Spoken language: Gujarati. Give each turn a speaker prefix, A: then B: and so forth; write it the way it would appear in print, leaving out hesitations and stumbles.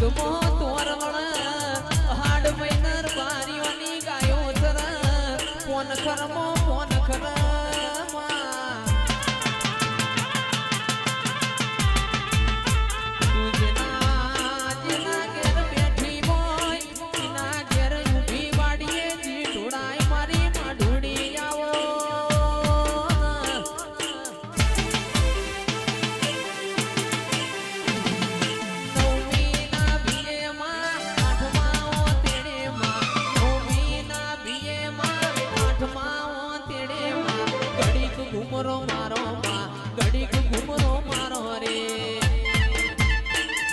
A: દૂધમો તોરવણ હાડ મહિનર બારીઓની ગાયો તર પોન ખરમો પોન ખરમા તું જેના જેના ઘેર બેઠી હોય એના ઘેર ઊભી વાડીએ જી ઢોળાય મારી માઢુડી આવો ઘડીક ઘુમરો મારો